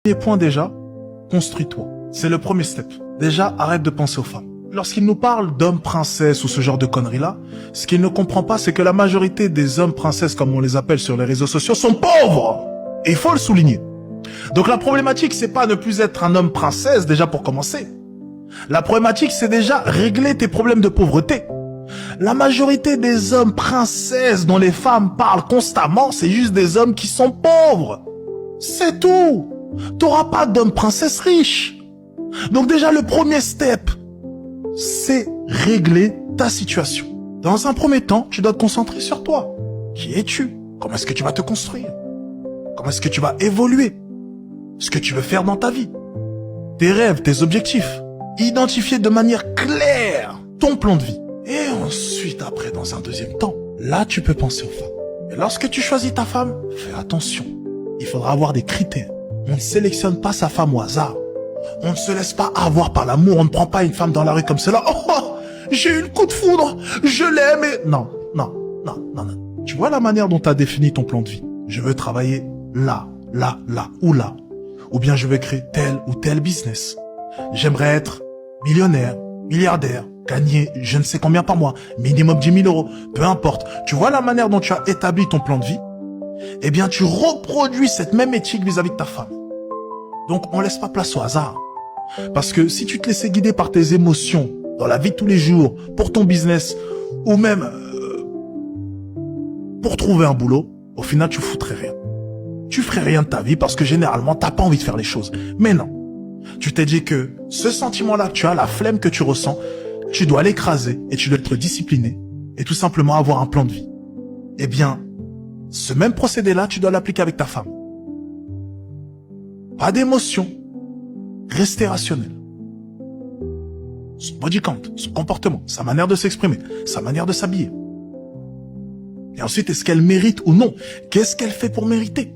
Premier point déjà, construis-toi. C'est le premier step. Déjà, arrête de penser aux femmes. Lorsqu'il nous parle d'hommes princesses ou ce genre de conneries-là, ce qu'il ne comprend pas, c'est que la majorité des hommes princesses, comme on les appelle sur les réseaux sociaux, sont pauvres. Et il faut le souligner. Donc la problématique, c'est pas ne plus être un homme princesse, déjà pour commencer. La problématique, c'est déjà régler tes problèmes de pauvreté. La majorité des hommes princesses dont les femmes parlent constamment, c'est juste des hommes qui sont pauvres. C'est tout. T'auras pas d'homme princesse riche. Donc déjà, le premier step, c'est régler ta situation. Dans un premier temps, tu dois te concentrer sur toi. Qui es-tu? Comment est-ce que tu vas te construire? Comment est-ce que tu vas évoluer? Ce que tu veux faire dans ta vie. Tes rêves, tes objectifs. Identifier de manière claire ton plan de vie. Et ensuite, après, dans un deuxième temps, là, tu peux penser aux femmes. Et lorsque tu choisis ta femme, fais attention. Il faudra avoir des critères. On ne sélectionne pas sa femme au hasard. On ne se laisse pas avoir par l'amour. On ne prend pas une femme dans la rue comme cela. Oh, j'ai eu le coup de foudre. Je l'aime et... Non. Tu vois la manière dont tu as défini ton plan de vie. Je veux travailler là ou là. Ou bien je veux créer tel ou tel business. J'aimerais être millionnaire, milliardaire, gagner je ne sais combien par mois, minimum 10 000 euros, peu importe. Tu vois la manière dont tu as établi ton plan de vie? Eh bien, tu reproduis cette même éthique vis-à-vis de ta femme. Donc, on laisse pas place au hasard. Parce que si tu te laissais guider par tes émotions dans la vie de tous les jours, pour ton business, ou même pour trouver un boulot, au final, tu foutrais rien. Tu ferais rien de ta vie parce que généralement, t'as pas envie de faire les choses. Mais non. Tu t'es dit que ce sentiment-là que tu as, la flemme que tu ressens, tu dois l'écraser et tu dois être discipliné et tout simplement avoir un plan de vie. Eh bien, ce même procédé-là, tu dois l'appliquer avec ta femme. Pas d'émotion. Rester rationnel. Son body count, son comportement, sa manière de s'exprimer, sa manière de s'habiller. Et ensuite, est-ce qu'elle mérite ou non? Qu'est-ce qu'elle fait pour mériter?